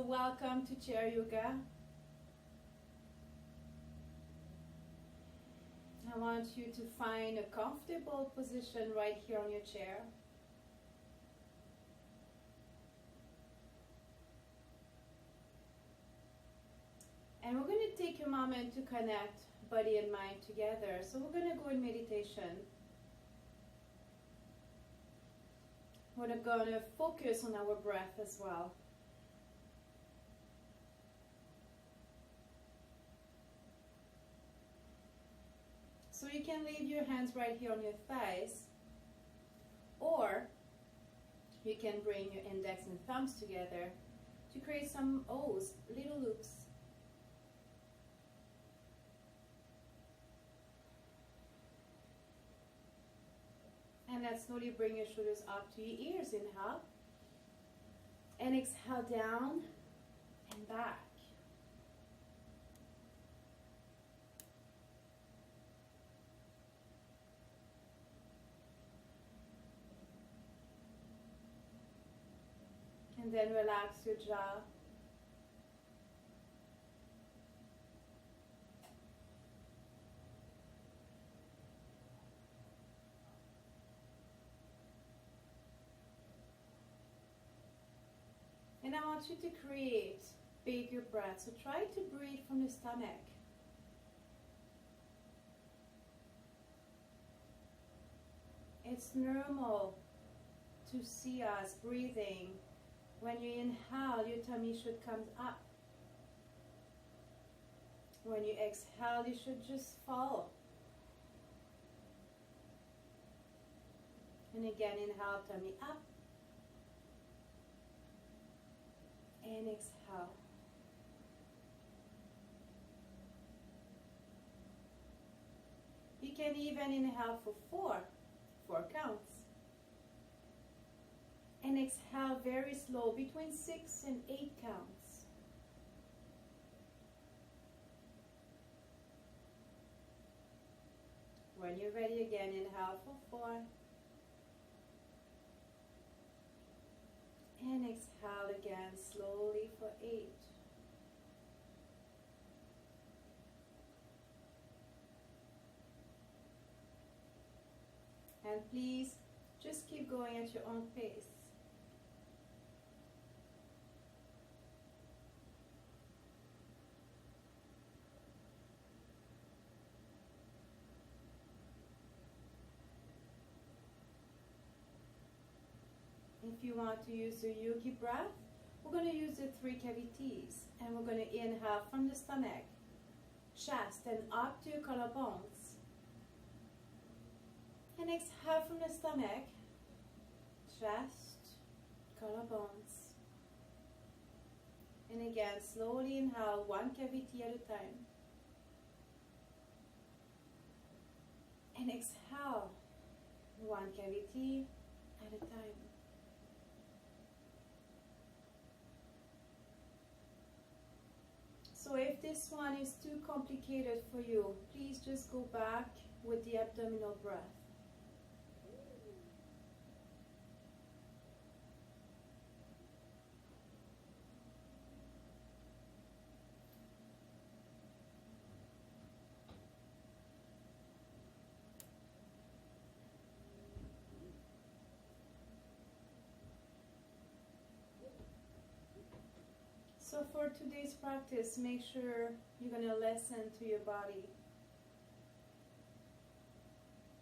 So welcome to chair yoga. I want you to find a comfortable position right here on your chair. And we're going to take a moment to connect body and mind together. So we're going to go in meditation. We're going to focus on our breath as well. So you can leave your hands right here on your thighs, or you can bring your index and thumbs together to create some O's, little loops. And then slowly bring your shoulders up to your ears, inhale. And exhale down and back. And then relax your jaw. And I want you to create bigger breath. So try to breathe from the stomach. It's normal to see us breathing. When you inhale, your tummy should come up. When you exhale, you should just fall. And again, inhale, tummy up. And exhale. You can even inhale for four counts. And exhale very slow, between 6 and 8 counts. When you're ready again, inhale for 4. And exhale again slowly for 8. And please just keep going at your own pace. If you want to use the yogi breath, we're going to use the 3 cavities. And we're going to inhale from the stomach, chest, and up to your collarbones. And exhale from the stomach, chest, collarbones. And again, slowly inhale 1 cavity at a time. And exhale 1 cavity at a time. So if this one is too complicated for you, please just go back with the abdominal breath. So for today's practice, make sure you're going to listen to your body.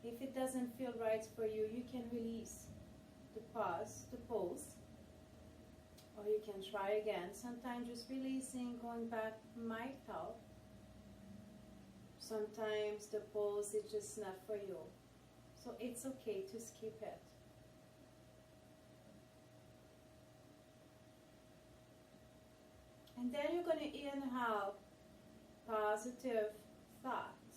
If it doesn't feel right for you, you can release the pose, or you can try again. Sometimes just releasing, going back might help. Sometimes the pose is just not for you. So it's okay to skip it. And then you're going to inhale positive thoughts.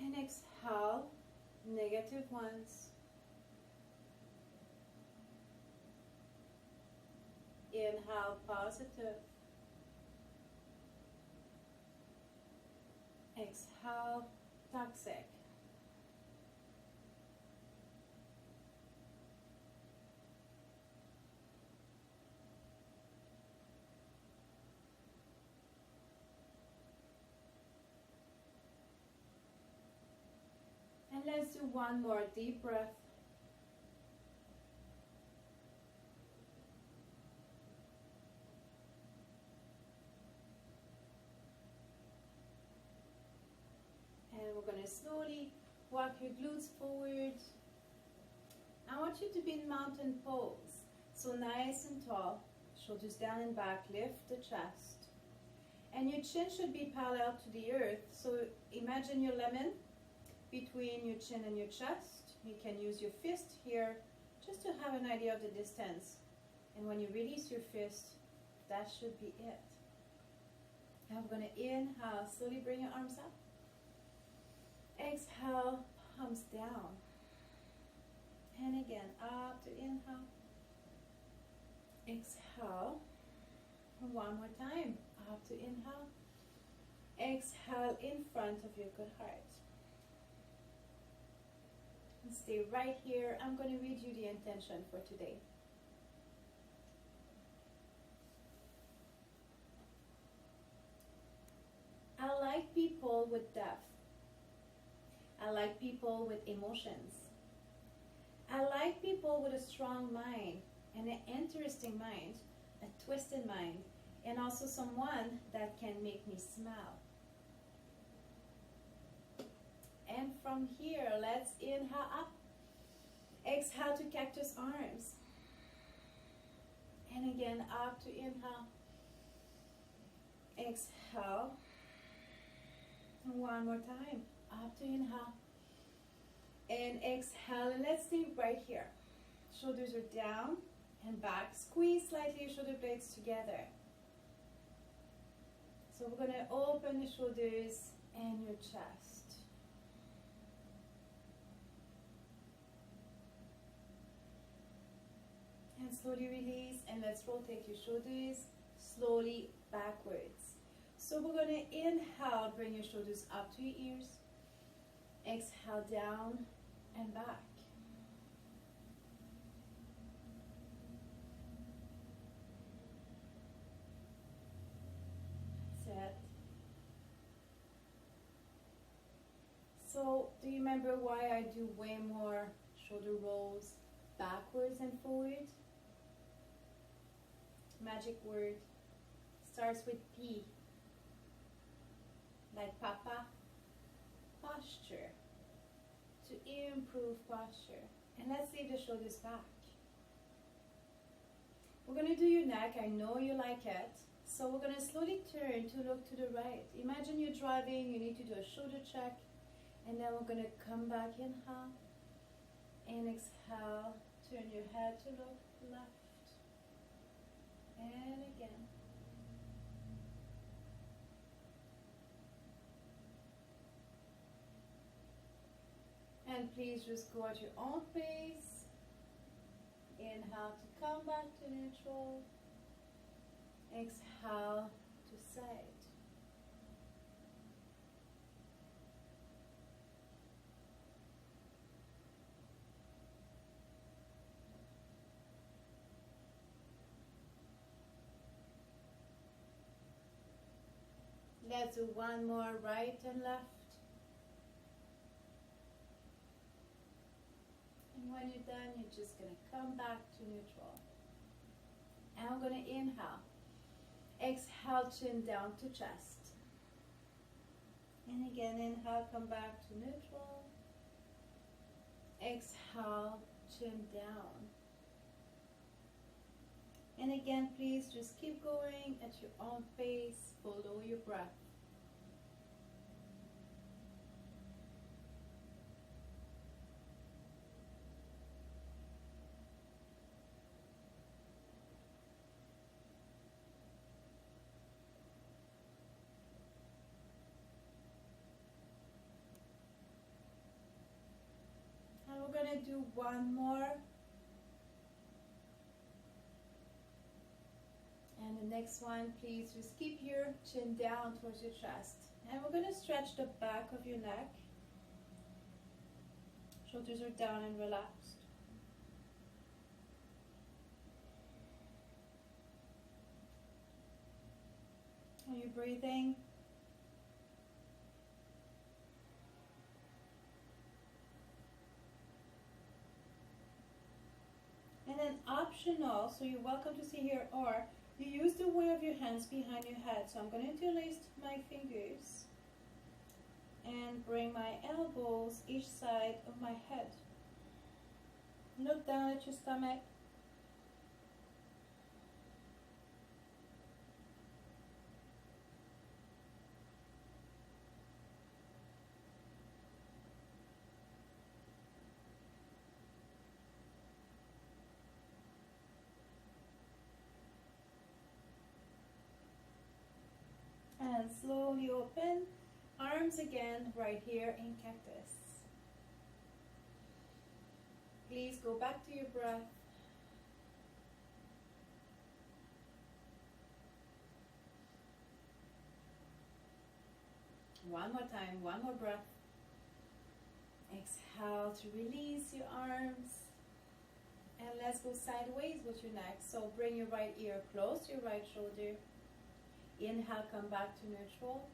And exhale negative ones. Inhale positive. Exhale toxic. let's do one more deep breath. And we're going to slowly walk your glutes forward. I want you to be in mountain pose. So nice and tall, shoulders down and back, lift the chest. And your chin should be parallel to the earth. So imagine your lemon between your chin and your chest. You can use your fist here just to have an idea of the distance. And when you release your fist, that should be it. Now we're going to inhale, slowly bring your arms up. Exhale, palms down. And again, up to inhale. Exhale. One more time. Up to inhale. Exhale in front of your good heart. And stay right here. I'm going to read you the intention for today. I like people with depth. I like people with emotions. I like people with a strong mind and an interesting mind, a twisted mind, and also someone that can make me smile. And from here, let's inhale up. Exhale to cactus arms. And again, up to inhale. Exhale. One more time. Up to inhale. And exhale. And let's stay right here. Shoulders are down and back. Squeeze slightly your shoulder blades together. So we're going to open the shoulders and your chest. And slowly release, and let's rotate your shoulders slowly backwards. So we're going to inhale, bring your shoulders up to your ears. Exhale down and back. That's it. So do you remember why I do way more shoulder rolls backwards and forward? Magic word starts with P, like Papa. Posture, to improve posture. And let's leave the shoulders back. We're going to do your neck. I know you like it. So we're going to slowly turn to look to the right. Imagine you're driving, you need to do a shoulder check. And then we're going to come back, inhale, and exhale. Turn your head to look left. And again. And please just go at your own pace. Inhale to come back to neutral. Exhale to side. Let's do one more, right and left. And when you're done, you're just going to come back to neutral. And I'm going to inhale. Exhale, chin down to chest. And again, inhale, come back to neutral. Exhale, chin down. And again, please just keep going at your own pace. Follow your breath. And we're going to do one more. And the next one, please just keep your chin down towards your chest. And we're going to stretch the back of your neck. Shoulders are down and relaxed. Are you breathing? optional, so you're welcome to see here, or you use the weight of your hands behind your head. So I'm going to interlace my fingers and bring my elbows each side of my head. Look down at your stomach. And slowly open, arms again right here in cactus. Please go back to your breath. One more time, one more breath. Exhale to release your arms. And let's go sideways with your neck. So bring your right ear close to your right shoulder. Inhale, come back to neutral.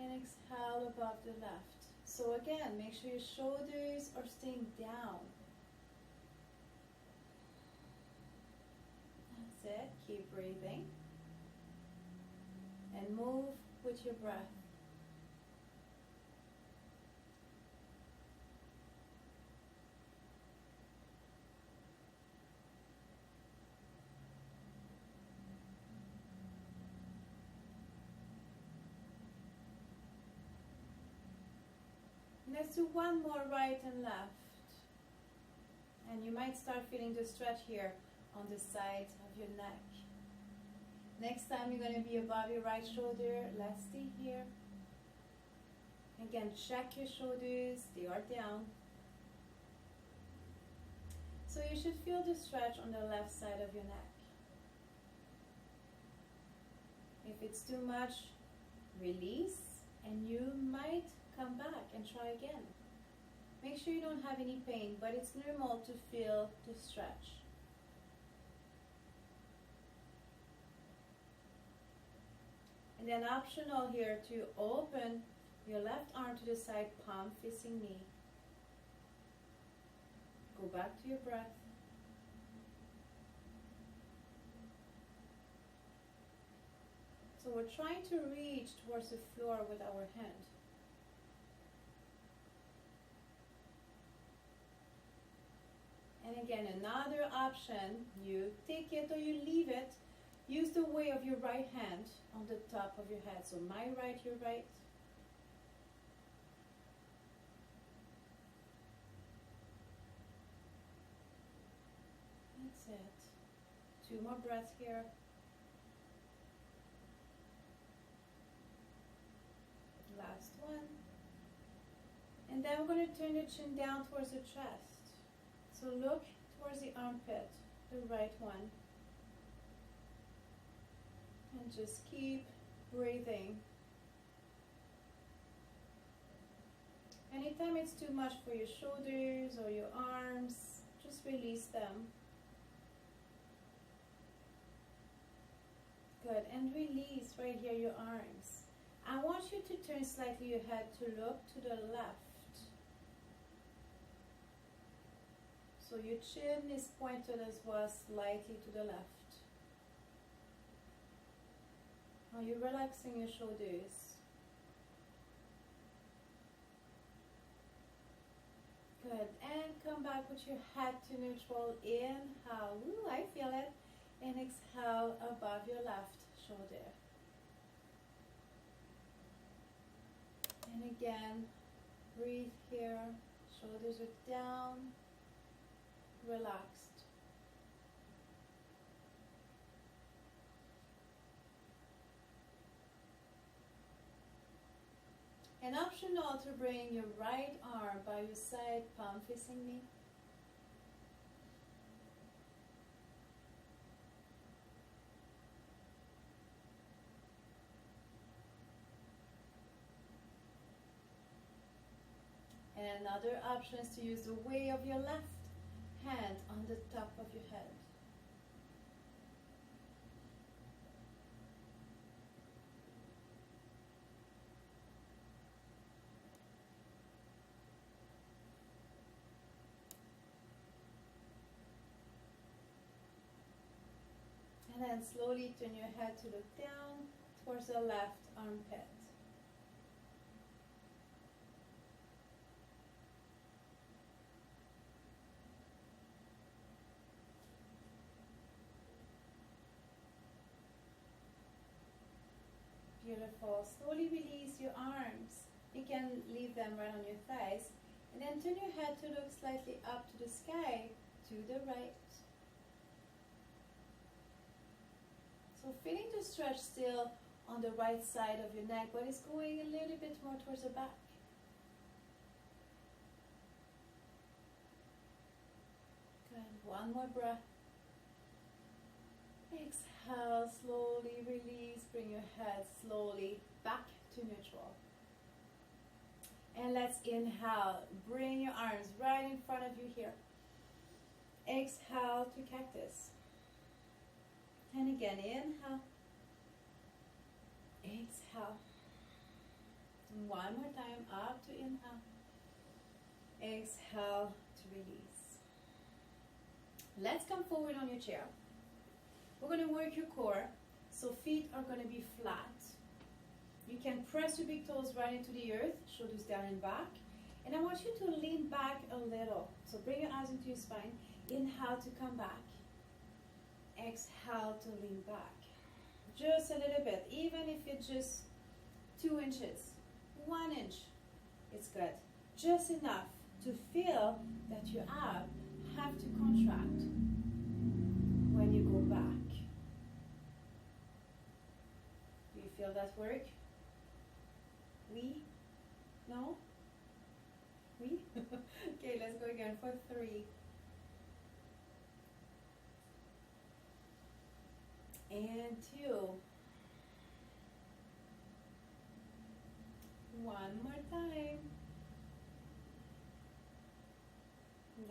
And exhale above the left. So again, make sure your shoulders are staying down. That's it. Keep breathing. And move with your breath. Let's do one more right and left. And you might start feeling the stretch here on the sides of your neck. Next time you're going to be above your right shoulder. Let's stay here. Again, check your shoulders. They are down. So you should feel the stretch on the left side of your neck. If it's too much, release, and you might come back and try again. Make sure you don't have any pain, but it's normal to feel the stretch. And then optional here to open your left arm to the side, palm facing knee. Go back to your breath. So we're trying to reach towards the floor with our hand. And again, another option, you take it or you leave it. Use the weight of your right hand on the top of your head. So my right, your right. That's it. 2 more breaths here. Last one. And then we're going to turn the chin down towards the chest. So look towards the armpit, the right one. And just keep breathing. Anytime it's too much for your shoulders or your arms, just release them. Good, and release right here your arms. I want you to turn slightly your head to look to the left. So your chin is pointed as well, slightly to the left. Are you relaxing your shoulders? Good, and come back with your head to neutral. Inhale, ooh, I feel it. And exhale above your left shoulder. And again, breathe here. Shoulders are down. Relaxed. And optional to bring your right arm by your side, palm facing knee. And another option is to use the weight of your left hand on the top of your head. and slowly turn your head to look down towards the left armpit. Beautiful. Slowly release your arms. You can leave them right on your thighs. And then turn your head to look slightly up to the sky, to the right. So feeling the stretch still on the right side of your neck, but it's going a little bit more towards the back. Good. One more breath. Exhale, slowly release. Bring your head slowly back to neutral. And let's inhale. Bring your arms right in front of you here. Exhale to cactus. And again, inhale. Exhale. And one more time, up to inhale. Exhale to release. Let's come forward on your chair. We're going to work your core. So feet are going to be flat. You can press your big toes right into the earth, shoulders down and back. And I want you to lean back a little. So bring your eyes into your spine. Inhale to come back. Exhale to lean back. Just a little bit, even if it's just 2 inches, 1 inch, it's good. Just enough to feel that your abs have to contract when you go back. Do you feel that work? Oui? No? Oui? Okay, let's go again for 3. And 2. One more time.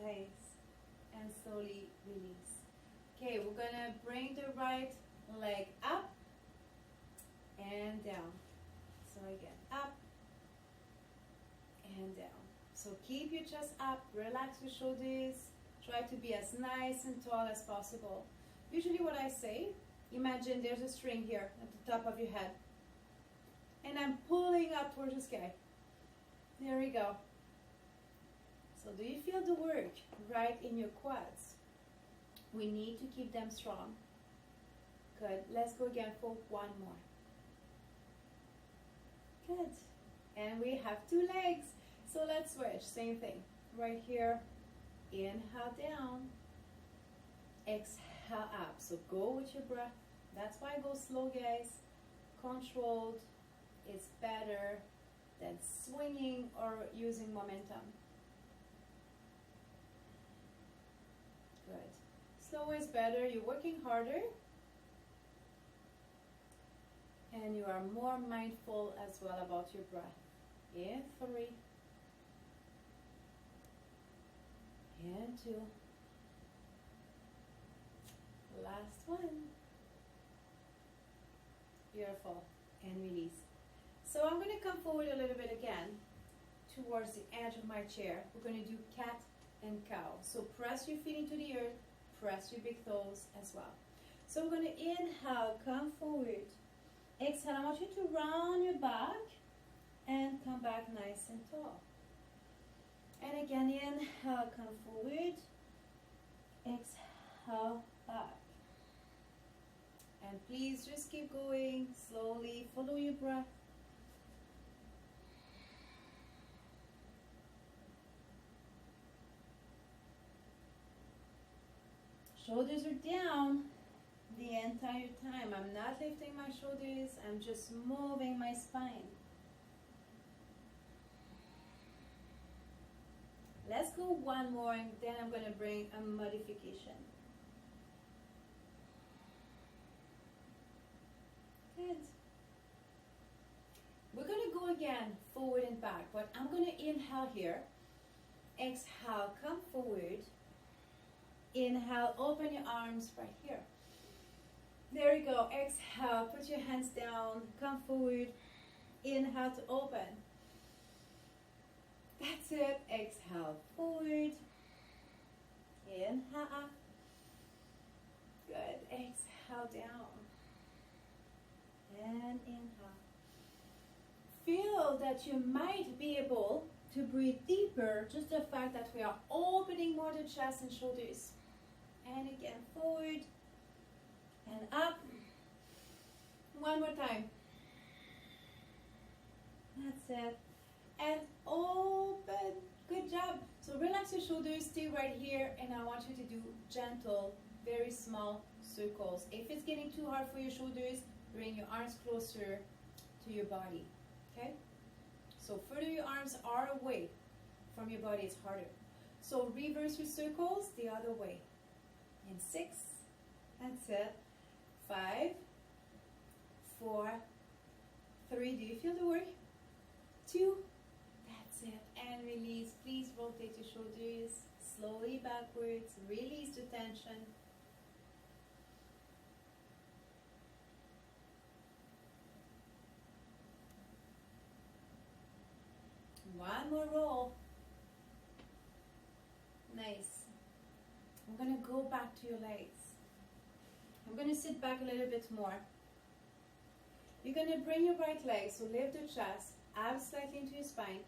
Nice. And slowly release. Okay, we're gonna bring the right leg up and down. So again, up and down. So keep your chest up, relax your shoulders, try to be as nice and tall as possible. Usually what I say, imagine there's a string here at the top of your head. And I'm pulling up towards the sky. There we go. So do you feel the work right in your quads? We need to keep them strong. Good. Let's go again for 1 more. Good. And we have 2 legs. So let's switch. Same thing. Right here. Inhale down. Exhale up. So go with your breath. That's why I go slow, guys. Controlled is better than swinging or using momentum. Good. Slow is better. You're working harder. And you are more mindful as well about your breath. In 3. And 2. Last one. Beautiful. And release. So I'm going to come forward a little bit again towards the edge of my chair. We're going to do cat and cow. So press your feet into the earth. Press your big toes as well. So we're going to inhale, come forward. Exhale, I want you to round your back and come back nice and tall. And again, inhale, come forward. Exhale, back. And please just keep going slowly. Follow your breath. Shoulders are down the entire time. I'm not lifting my shoulders. I'm just moving my spine. Let's go 1 more and then I'm going to bring a modification. Good. We're going to go again, forward and back, but I'm going to inhale here. Exhale, come forward. Inhale, open your arms right here. There you go. Exhale, put your hands down, come forward. Inhale to open. That's it. Exhale, forward. Inhale up. Good. Exhale down. And inhale. Feel that you might be able to breathe deeper, just the fact that we are opening more the chest and shoulders. And again, forward and up. One more time. That's it. And open. Good job. So relax your shoulders, stay right here, and I want you to do gentle, very small circles. If it's getting too hard for your shoulders, bring your arms closer to your body. Okay? So further your arms are away from your body, it's harder. So reverse your circles the other way. In 6, that's it. 5, 4, 3, do you feel the work? 2, that's it. And release. Please rotate your shoulders slowly backwards. Release the tension. One more roll. Nice. I'm going to go back to your legs. I'm going to sit back a little bit more. You're going to bring your right leg, so lift the chest, abs slightly into your spine,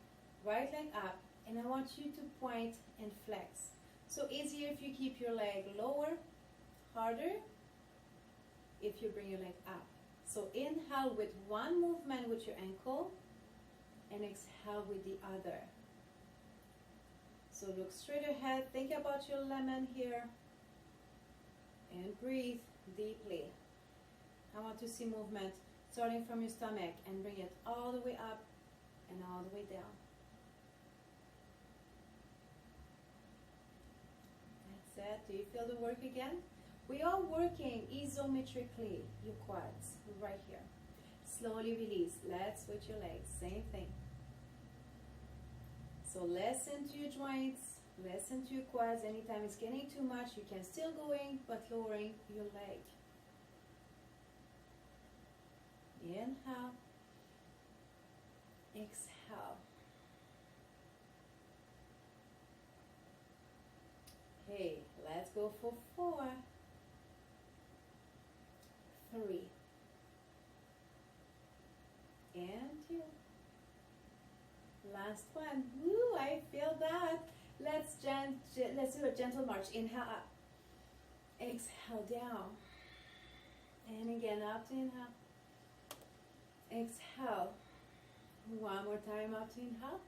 right leg up, and I want you to point and flex. So easier if you keep your leg lower, harder if you bring your leg up. So inhale with one movement with your ankle, and exhale with the other. So look straight ahead, think about your lemon here, and breathe deeply. I want to see movement starting from your stomach and bring it all the way up and all the way down. That's it. Do you feel the work again? We are working isometrically, your quads, right here. Slowly release. Let's switch your legs. Same thing. So listen to your joints, listen to your quads. Anytime it's getting too much, you can still going, but lowering your leg. Inhale. Exhale. Okay, let's go for 4, 3, and 2. Last one. Woo, I feel that. Let's do a gentle march. Inhale up. Exhale down. And again up to inhale. Exhale. One more time up to inhale.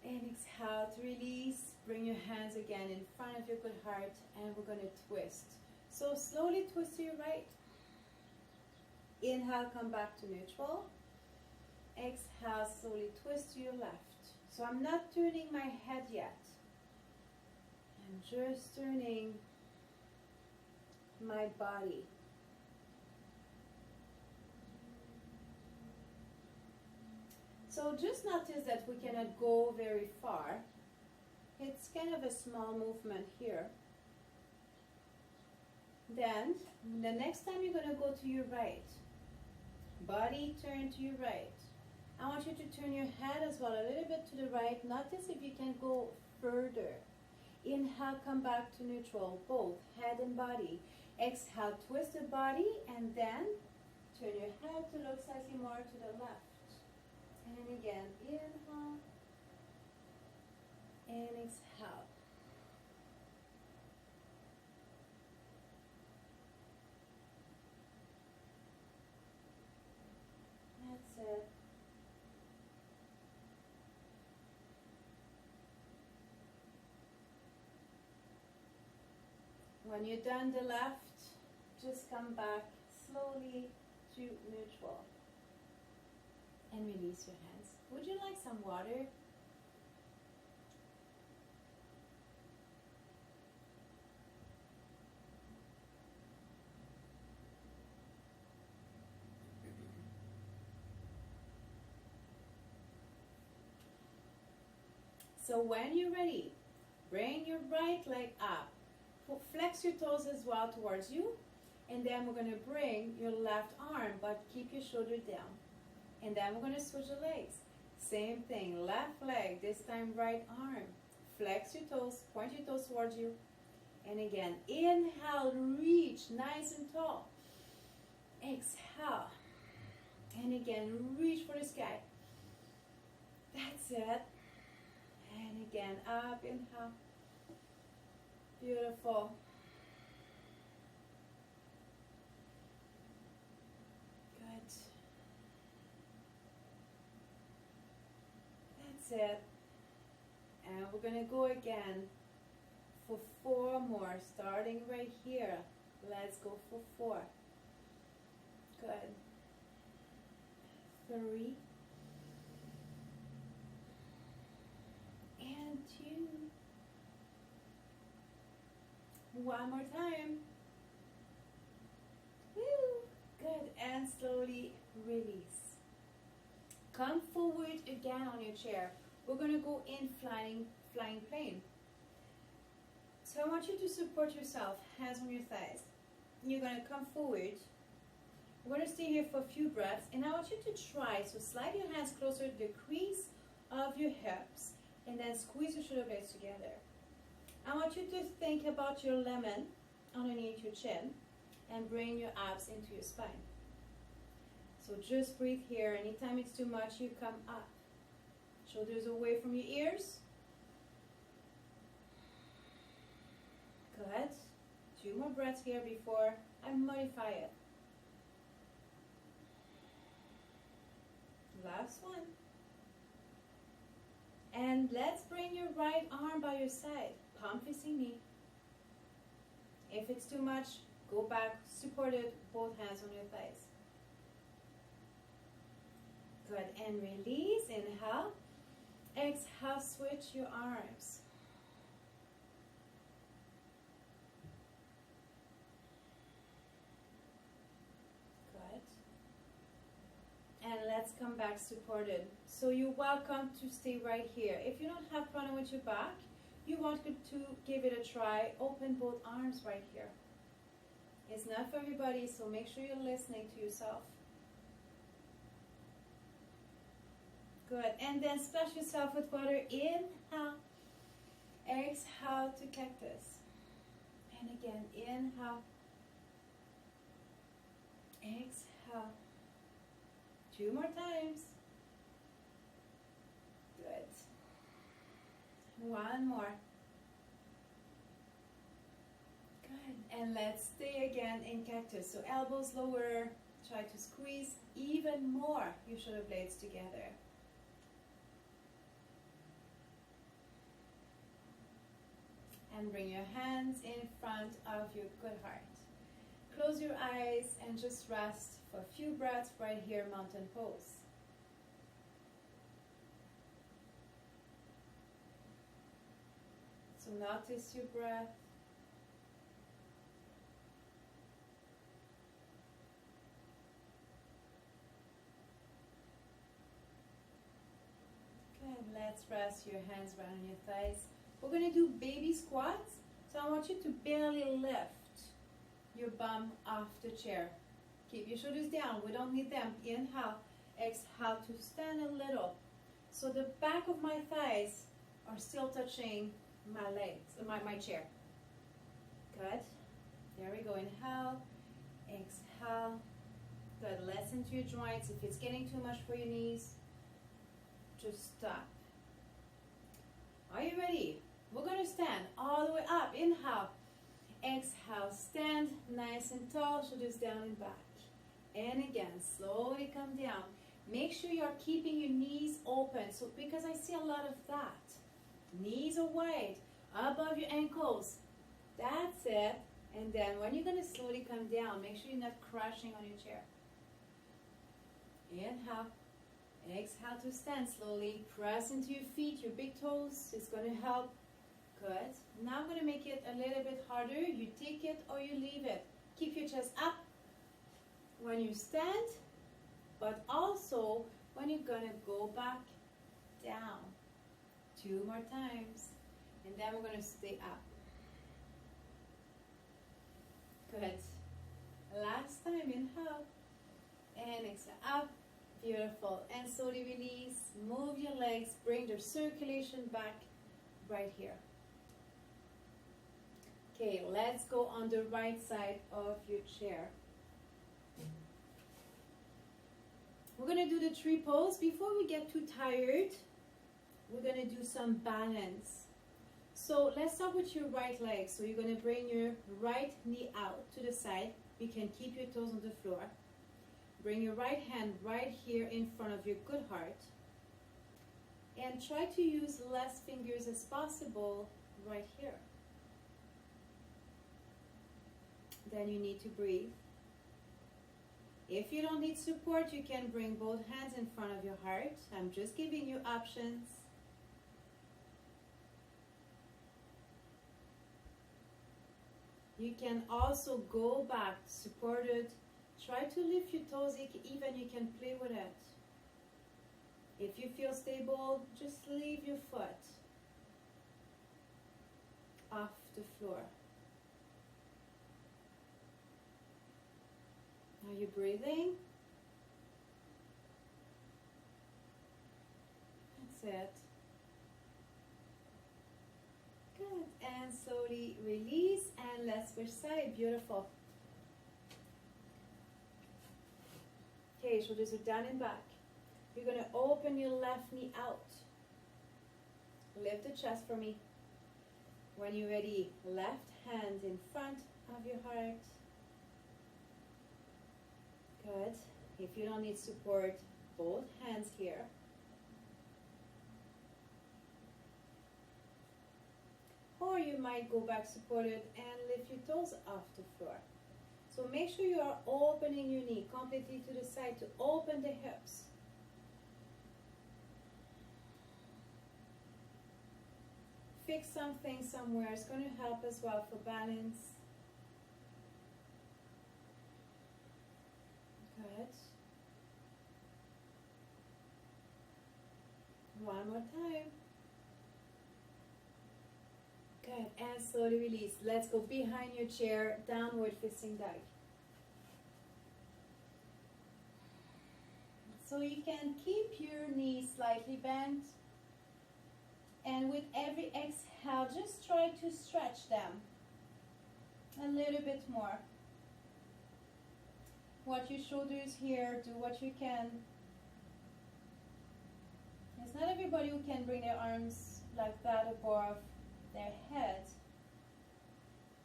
And exhale to release. Bring your hands again in front of your good heart, and we're going to twist. So slowly twist to your right. Inhale, come back to neutral. Exhale, slowly twist to your left. So I'm not turning my head yet. I'm just turning my body. So just notice that we cannot go very far. It's kind of a small movement here. Then, the next time you're going to go to your right. Body turn to your right. I want you to turn your head as well a little bit to the right. Notice if you can go further. Inhale, come back to neutral, both head and body. Exhale, twist the body, and then turn your head to look slightly more to the left. And again, inhale, and exhale. That's it. When you're done the left, just come back slowly to neutral and release your hands. Would you like some water? So when you're ready, bring your right leg up. Flex your toes as well towards you. And then we're going to bring your left arm, but keep your shoulder down. And then we're going to switch the legs. Same thing, left leg, this time right arm. Flex your toes, point your toes towards you. And again, inhale, reach, nice and tall. Exhale. And again, reach for the sky. That's it. And again, up, inhale. Beautiful. Good. That's it. And we're going to go again for 4 more, starting right here. Let's go for 4. Good. 3. And 2. One more time. Woo! Good. And slowly release. Come forward again on your chair. We're going to go in flying plane. So I want you to support yourself, hands on your thighs. You're going to come forward. We're going to stay here for a few breaths, and I want you to try, so slide your hands closer to the crease of your hips, and then squeeze your shoulder blades together. I want you to think about your lemon underneath your chin, and bring your abs into your spine. So just breathe here. Anytime it's too much, you come up. Shoulders away from your ears. Good. 2 more breaths here before I modify it. Last one. And let's bring your right arm by your side, palm facing knee. If it's too much, go back, support it, both hands on your thighs. Good, and release, inhale. Exhale, switch your arms. Good. And let's come back supported. So you're welcome to stay right here. If you don't have problem with your back, you want to give it a try, open both arms right here. It's not for everybody, so make sure you're listening to yourself. Good, and then splash yourself with water. Inhale, exhale to cactus. And again, inhale, exhale. 2 more times. Good. 1 more. Good, and let's stay again in cactus. So elbows lower, try to squeeze even more your shoulder blades together. And bring your hands in front of your good heart. Close your eyes and just rest for a few breaths right here, mountain pose. So notice your breath. Good, let's rest your hands around your thighs. We're going to do baby squats. So I want you to barely lift your bum off the chair. Keep your shoulders down. We don't need them. Inhale. Exhale to stand a little. So the back of my thighs are still touching my legs, my chair. Good. There we go. Inhale. Exhale. Good. Listen to your joints. If it's getting too much for your knees, just stop. Are you ready? We're going to stand all the way up. Inhale. Exhale. Stand nice and tall. Shoulders down and back. And again, slowly come down. Make sure you're keeping your knees open. So because I see a lot of that. Knees are wide. Above your ankles. That's it. And then when you're going to slowly come down, make sure you're not crashing on your chair. Inhale. Exhale to stand slowly. Press into your feet, your big toes. It's going to help. Good. Now I'm going to make it a little bit harder. You take it or you leave it. Keep your chest up when you stand, but also when you're going to go back down. 2 more times. And then we're going to stay up. Good. Last time, inhale. And exhale up. Beautiful. And slowly release. Move your legs. Bring the circulation back right here. Okay, let's go on the right side of your chair. We're going to do the 3 pose. Before we get too tired, we're going to do some balance. So let's start with your right leg. So you're going to bring your right knee out to the side. You can keep your toes on the floor. Bring your right hand right here in front of your good heart. And try to use less fingers as possible right here. Then you need to breathe. If you don't need support, you can bring both hands in front of your heart. I'm just giving you options. You can also go back supported. Try to lift your toes, even you can play with it. If you feel stable, just leave your foot off the floor. Are you breathing? That's it. Good. And slowly release and let's switch side. Beautiful. Okay, shoulders are down and back. You're going to open your left knee out. Lift the chest for me. When you're ready, left hand in front of your heart. Good. If you don't need support, both hands here. Or you might go back supported and lift your toes off the floor. So make sure you are opening your knee completely to the side to open the hips. Fix something somewhere. It's going to help as well for balance. Good. One more time. Good. And slowly release. Let's go behind your chair, downward facing dog. So you can keep your knees slightly bent. And with every exhale, just try to stretch them a little bit more. Watch your shoulders here, do what you can. It's not everybody who can bring their arms like that above their head.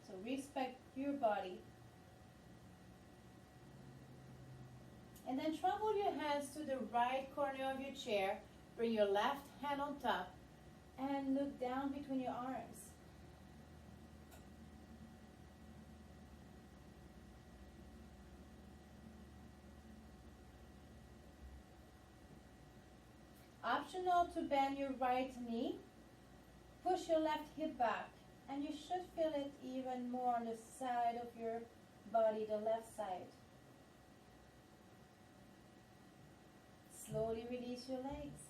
So respect your body. And then travel your hands to the right corner of your chair. Bring your left hand on top. And look down between your arms. Optional to bend your right knee. Push your left hip back. And you should feel it even more on the side of your body, the left side. Slowly release your legs.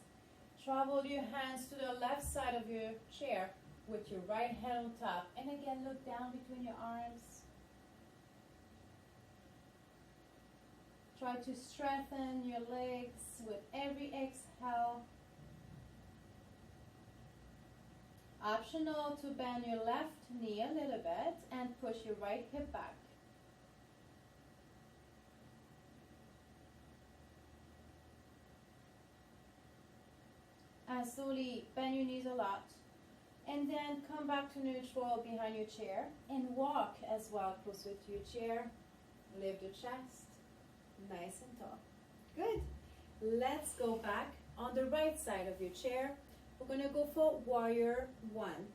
Travel your hands to the left side of your chair with your right hand on top. And again, look down between your arms. Try to strengthen your legs with every exhale. Optional to bend your left knee a little bit and push your right hip back. And slowly bend your knees a lot. And then come back to neutral behind your chair and walk as well closer to your chair. Lift the chest, nice and tall. Good. Let's go back on the right side of your chair. We're going to go for warrior one.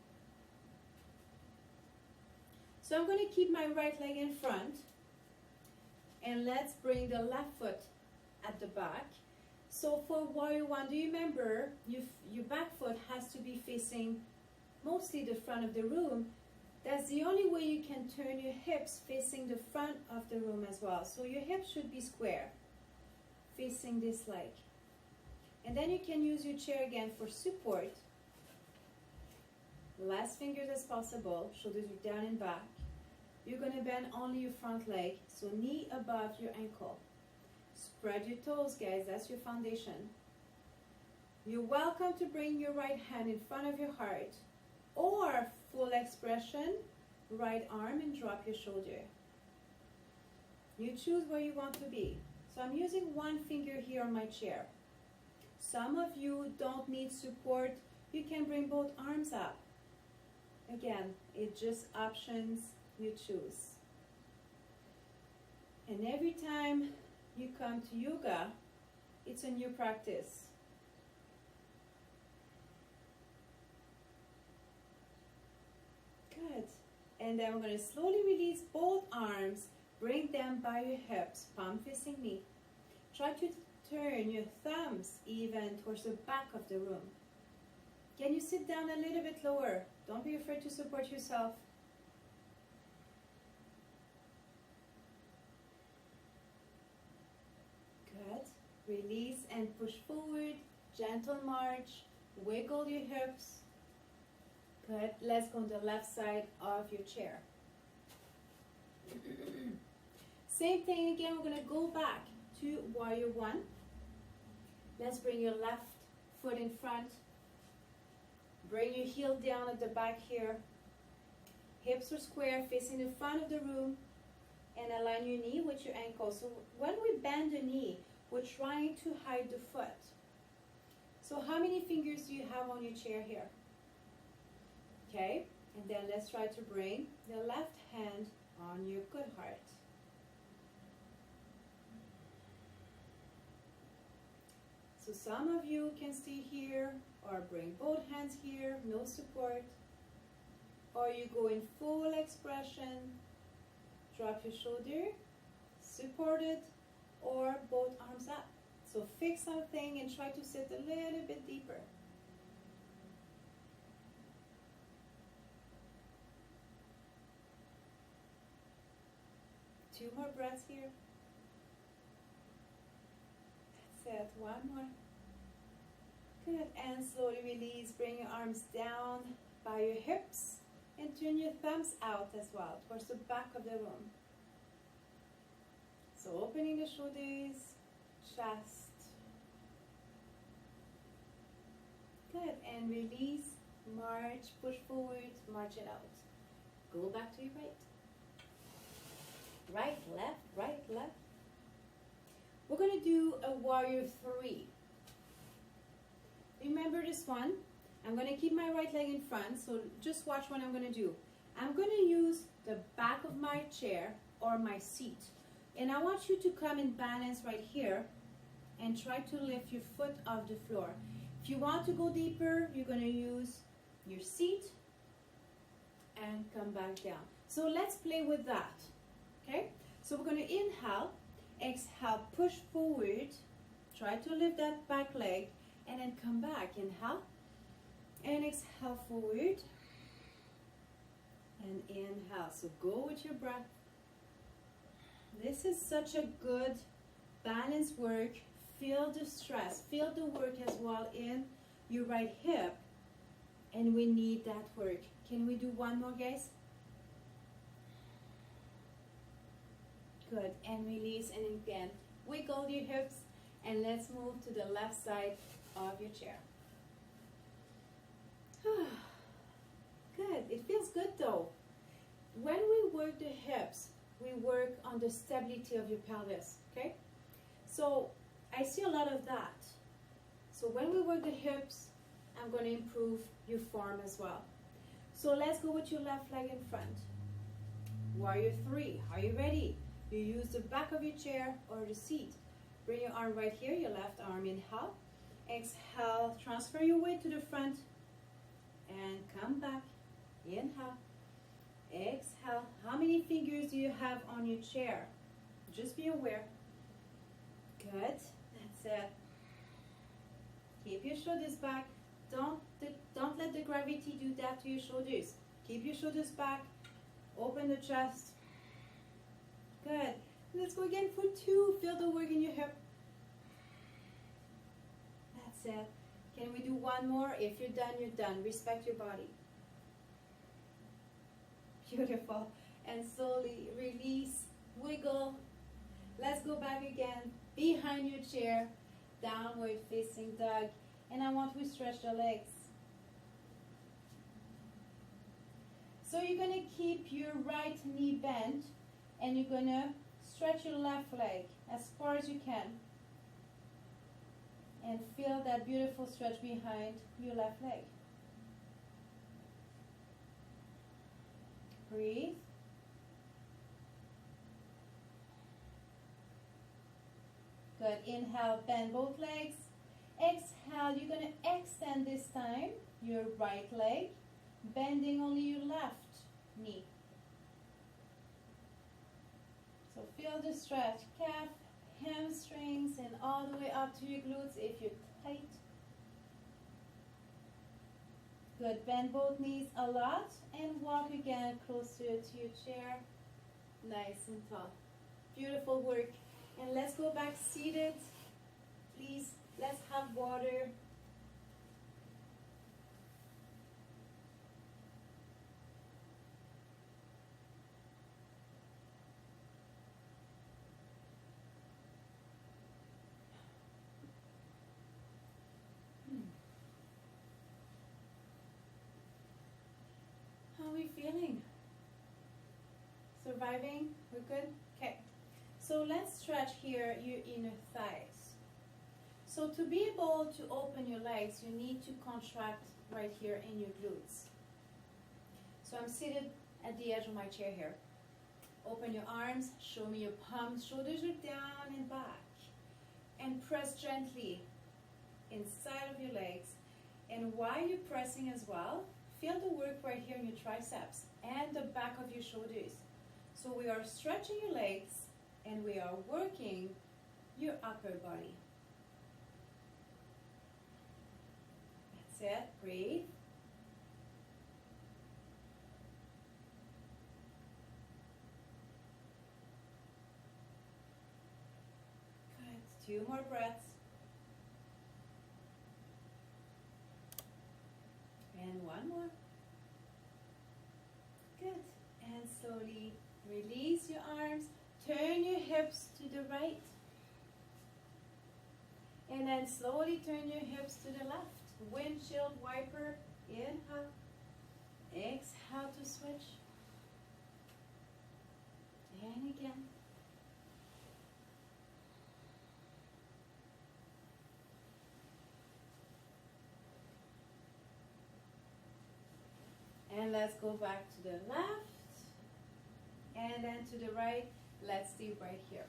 So I'm going to keep my right leg in front. And let's bring the left foot at the back. So for warrior one, do you remember your back foot has to be facing mostly the front of the room. That's the only way you can turn your hips facing the front of the room as well. So your hips should be square, facing this leg. And then you can use your chair again for support. Less fingers as possible, shoulders are down and back. You're going to bend only your front leg, so knee above your ankle. Spread your toes, guys, that's your foundation. You're welcome to bring your right hand in front of your heart, or full expression, right arm and drop your shoulder. You choose where you want to be. So I'm using one finger here on my chair. Some of you don't need support. You can bring both arms up. Again, it's just options you choose. And every time you come to yoga, it's a new practice. Good. And then we're going to slowly release both arms. Bring them by your hips, palm facing knee. Try to turn your thumbs even towards the back of the room. Can you sit down a little bit lower? Don't be afraid to support yourself. Good. Release and push forward. Gentle march. Wiggle your hips. Good. Let's go on the left side of your chair. Same thing again. We're going to go back to warrior one. Let's bring your left foot in front. Bring your heel down at the back here. Hips are square, facing the front of the room. And align your knee with your ankle. So when we bend the knee, we're trying to hide the foot. So how many fingers do you have on your chair here? Okay, and then let's try to bring the left hand on your good heart. So some of you can stay here or bring both hands here, no support. Or you go in full expression, drop your shoulder, support it, or both arms up. So fix something and try to sit a little bit deeper. Two more breaths here. That's it. One more. Good. And slowly release. Bring your arms down by your hips and turn your thumbs out as well towards the back of the room. So opening the shoulders, chest. Good. And release. March. Push forward. March it out. Go back to your right. Right, left, right, left. We're going to do a warrior three. Remember this one? I'm going to keep my right leg in front, so just watch what I'm going to do. I'm going to use the back of my chair or my seat. And I want you to come in balance right here and try to lift your foot off the floor. If you want to go deeper, you're going to use your seat and come back down. So let's play with that. Okay, so we're going to inhale, exhale, push forward, try to lift that back leg, and then come back. Inhale, and exhale forward, and inhale. So go with your breath. This is such a good balance work. Feel the stress, feel the work as well in your right hip, and we need that work. Can we do one more, guys? Good, and release, and again, wiggle your hips, and let's move to the left side of your chair. Good, it feels good though. When we work the hips, we work on the stability of your pelvis, okay? So I see a lot of that. So when we work the hips, I'm going to improve your form as well. So let's go with your left leg in front. Warrior three, are you ready? You use the back of your chair or the seat. Bring your arm right here, your left arm, inhale. Exhale, transfer your weight to the front and come back. Inhale. Exhale. How many fingers do you have on your chair? Just be aware. Good. That's it. Keep your shoulders back. Don't let the gravity do that to your shoulders. Keep your shoulders back. Open the chest. Good. Let's go again for two. Feel the work in your hip. That's it. Can we do one more? If you're done, you're done. Respect your body. Beautiful. And slowly release, wiggle. Let's go back again. Behind your chair, downward facing dog. And I want to stretch the legs. So you're going to keep your right knee bent and you're going to stretch your left leg. as far as you can. And feel that beautiful stretch behind your left leg. Breathe. Good. Inhale, bend both legs. Exhale, you're going to extend this time your right leg, bending only your left knee. So feel the stretch, calf, hamstrings, and all the way up to your glutes if you're tight. Good. Bend both knees a lot and walk again closer to your chair. Nice and tall. Beautiful work. And let's go back seated. Please, let's have water. How are we feeling? Surviving? We're good? Okay. So let's stretch here your inner thighs. So to be able to open your legs, you need to contract right here in your glutes. So I'm seated at the edge of my chair here. Open your arms, show me your palms, shoulders are down and back. And press gently inside of your legs. And while you're pressing as well, feel the work right here in your triceps and the back of your shoulders. So we are stretching your legs and we are working your upper body. That's it. Breathe. Good. 2 more breaths. And 1 more. Good. And slowly release your arms. Turn your hips to the right. And then slowly turn your hips to the left. Windshield wiper. Inhale. Exhale to switch. And again. And let's go back to the left. And then to the right. Let's do right here.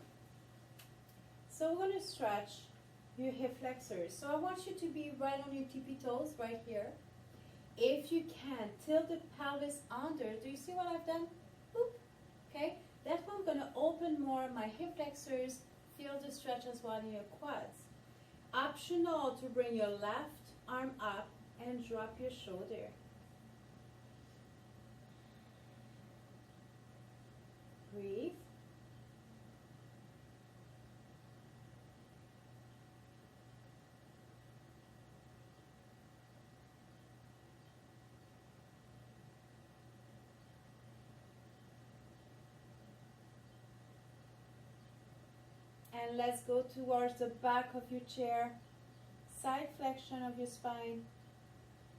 So we're going to stretch your hip flexors. So I want you to be right on your tippy toes right here. If you can, tilt the pelvis under. Do you see what I've done? Boop. Okay. That's why I'm going to open more my hip flexors. Feel the stretch as well in your quads. Optional to bring your left arm up and drop your shoulder. Breathe. And let's go towards the back of your chair, side flexion of your spine.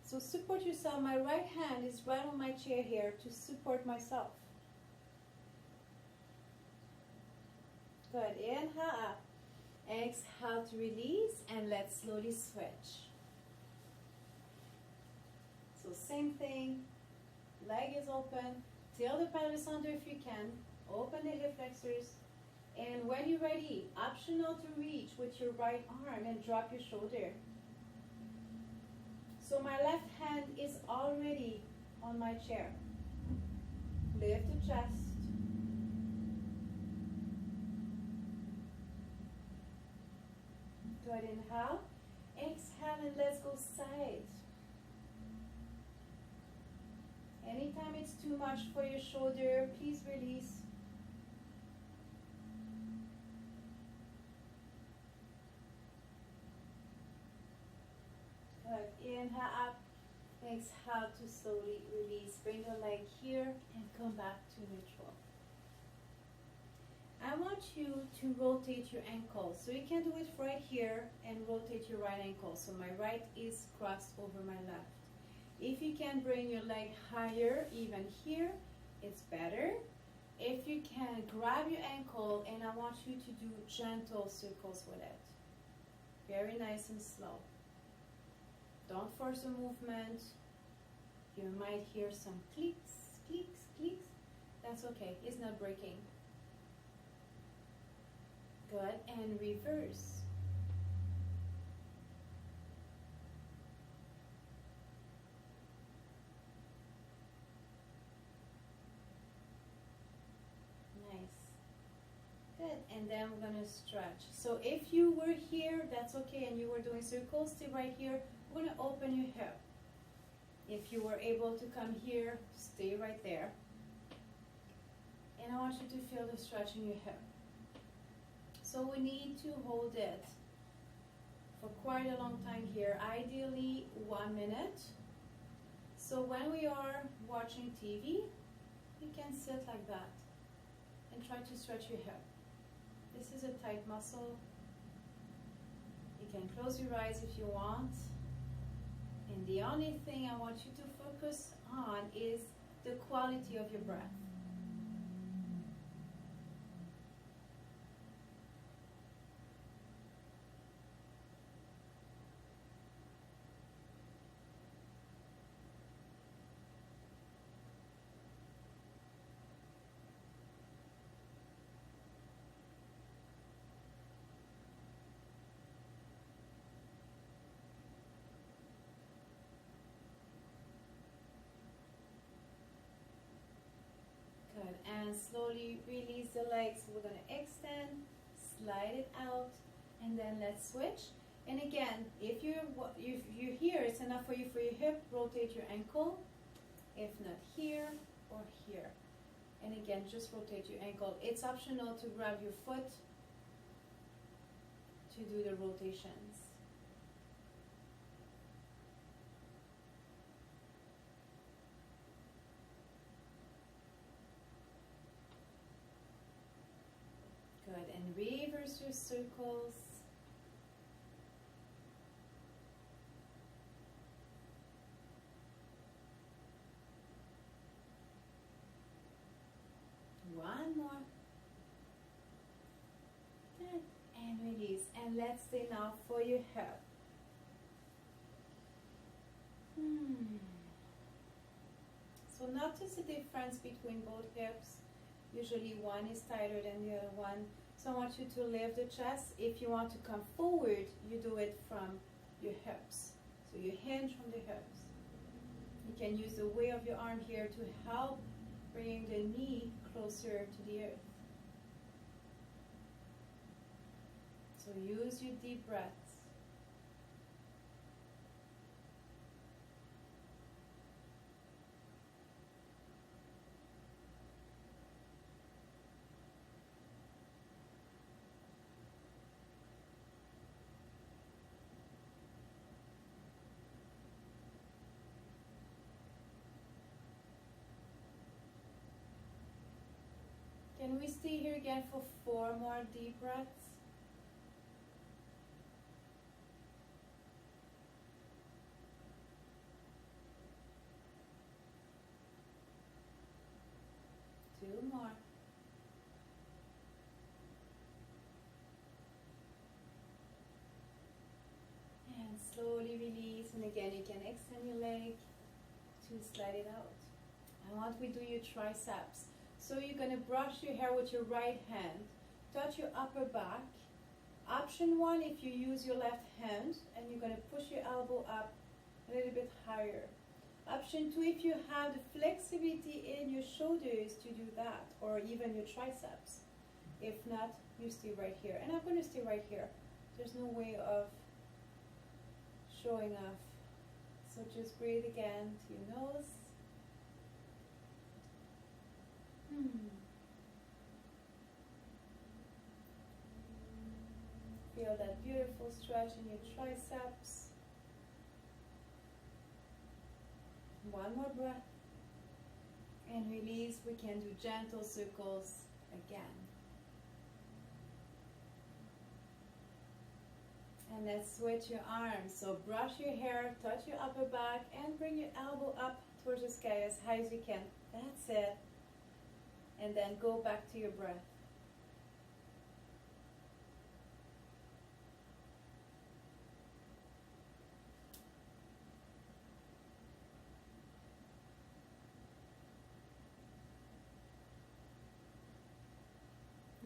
So support yourself. My right hand is right on my chair here to support myself. Good. Inhale up. Exhale to release, and let's slowly switch. So same thing. Leg is open. Tilt the pelvis under if you can. Open the hip flexors. And when you're ready, optional to reach with your right arm and drop your shoulder. So my left hand is already on my chair. Lift the chest. Good. Inhale. Exhale, and let's go side. Anytime it's too much for your shoulder, please release. Good. Inhale up. Exhale to slowly release. Bring the leg here and come back to neutral. I want you to rotate your ankle. So you can do it right here and rotate your right ankle. So my right is crossed over my left. If you can bring your leg higher, even here, it's better. if you can, grab your ankle and I want you to do gentle circles with it. Very nice and slow. Don't force the movement. You might hear some clicks, clicks, clicks. That's okay, it's not breaking. Good, and reverse. Good, and then we're gonna stretch. So if you were here, that's okay, and you were doing circles, stay right here. We're gonna open your hip. If you were able to come here, stay right there. And I want you to feel the stretch in your hip. So we need to hold it for quite a long time here, ideally 1 minute. So when we are watching TV, you can sit like that and try to stretch your hip. This is a tight muscle. You can close your eyes if you want. And the only thing I want you to focus on is the quality of your breath. Good, and slowly release the legs. We're going to extend, slide it out, and then let's switch. And again, if you're here, it's enough for you for your hip, rotate your ankle. If not here or here. And again, just rotate your ankle. It's optional to grab your foot to do the rotations. Good, and reverse your circles. One more. Good, and release. And let's stay now for your hip. So notice the difference between both hips. Usually one is tighter than the other one. So I want you to lift the chest. If you want to come forward, you do it from your hips. So you hinge from the hips. You can use the weight of your arm here to help bring the knee closer to the earth. So use your deep breaths. Can we stay here again for 4 more deep breaths? Two more. And slowly release. And again, you can extend your leg to slide it out. And what we do, your triceps. So you're going to brush your hair with your right hand, touch your upper back. Option 1, if you use your left hand, and you're going to push your elbow up a little bit higher. Option 2, if you have the flexibility in your shoulders to do that, or even your triceps. If not, you stay right here. And I'm going to stay right here. There's no way of showing off. So just breathe again to your nose. Feel that beautiful stretch in your triceps. One more breath. And release. We can do gentle circles again. And let's switch your arms. So brush your hair, touch your upper back, and bring your elbow up towards the sky as high as you can. That's it. and then go back to your breath.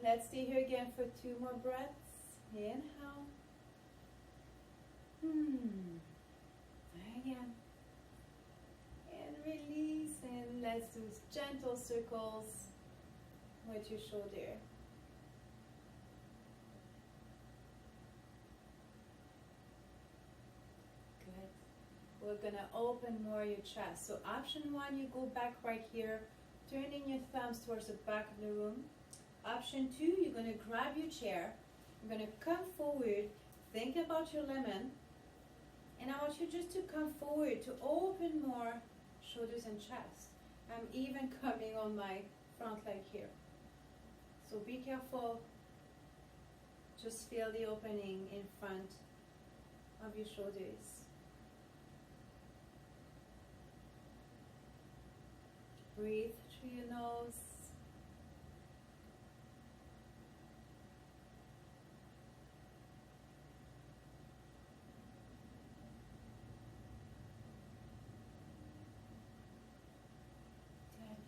Let's stay here again for 2 more breaths. Inhale. Again. And release, and let's do gentle circles with your shoulder. Good. We're gonna open more your chest. So option 1, you go back right here, turning your thumbs towards the back of the room. Option 2, you're gonna grab your chair. You're gonna come forward, think about your lemon, and I want you just to come forward to open more shoulders and chest. I'm even coming on my front leg here. So be careful. Just feel the opening in front of your shoulders. Breathe through your nose.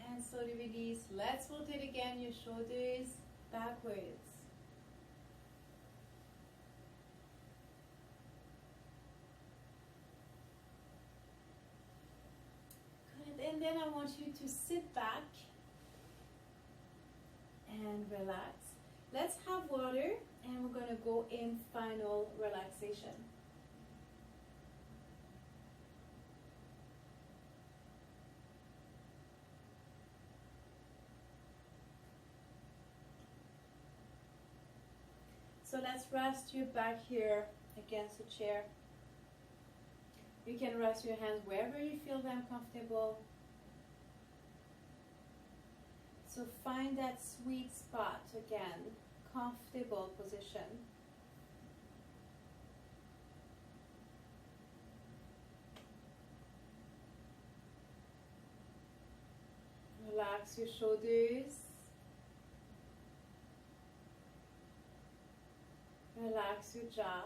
And slowly release. Let's rotate again your shoulders backwards. Good. And then I want you to sit back and relax. Let's have water, and we're going to go in final relaxation. So let's rest your back here against the chair. You can rest your hands wherever you feel them comfortable. So find that sweet spot again, comfortable position. Relax your shoulders. Relax your jaw.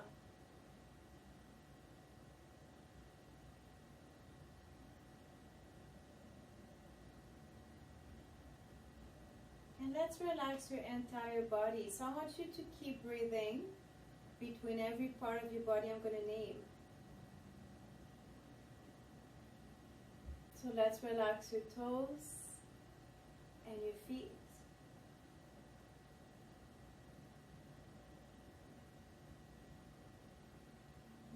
And let's relax your entire body. So I want you to keep breathing between every part of your body I'm going to name. So let's relax your toes and your feet.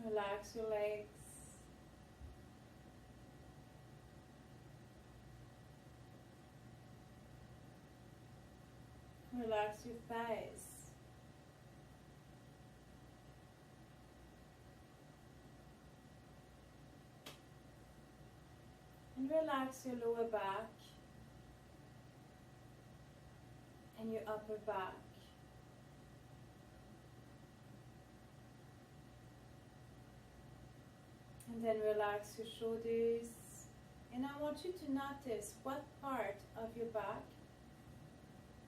Relax your legs. Relax your thighs. And relax your lower back and your upper back. And then relax your shoulders. And I want you to notice what part of your back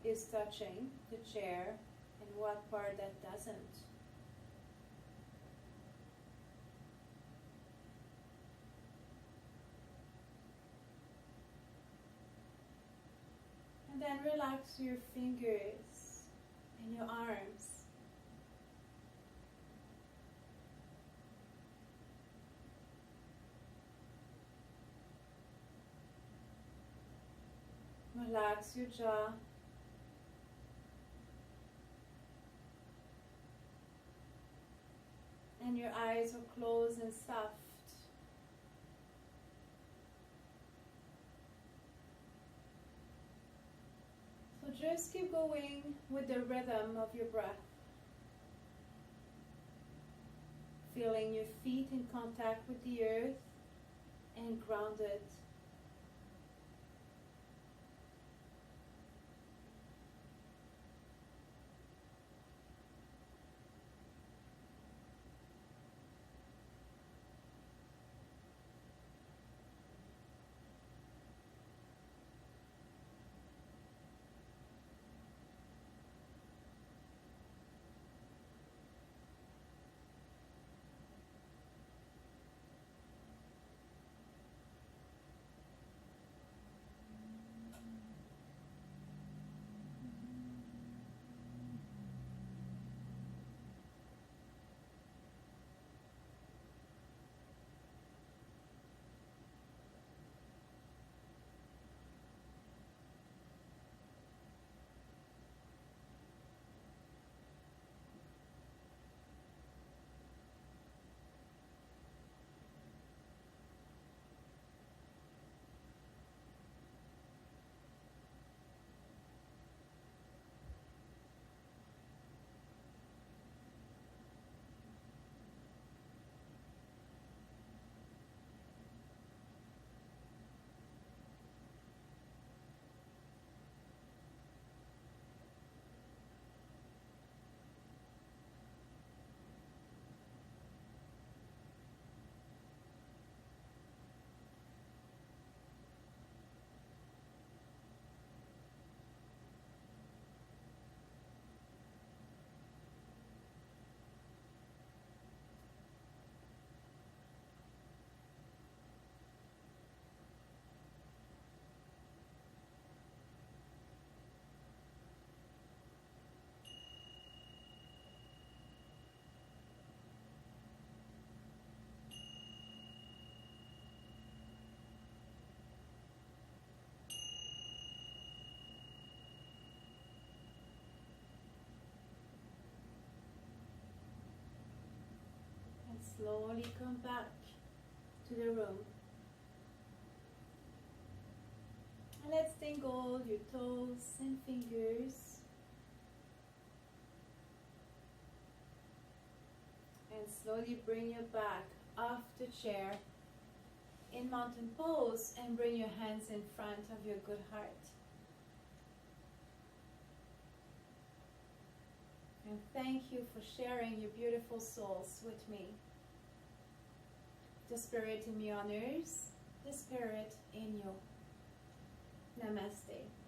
is touching the chair and what part that doesn't. And then relax your fingers and your arms. Relax your jaw. And your eyes are closed and soft. So just keep going with the rhythm of your breath. Feeling your feet in contact with the earth and grounded. slowly come back to the room. And let's tingle your toes and fingers. And slowly bring your back off the chair in mountain pose and bring your hands in front of your good heart. And thank you for sharing your beautiful souls with me. The spirit in me honors the spirit in you. Namaste.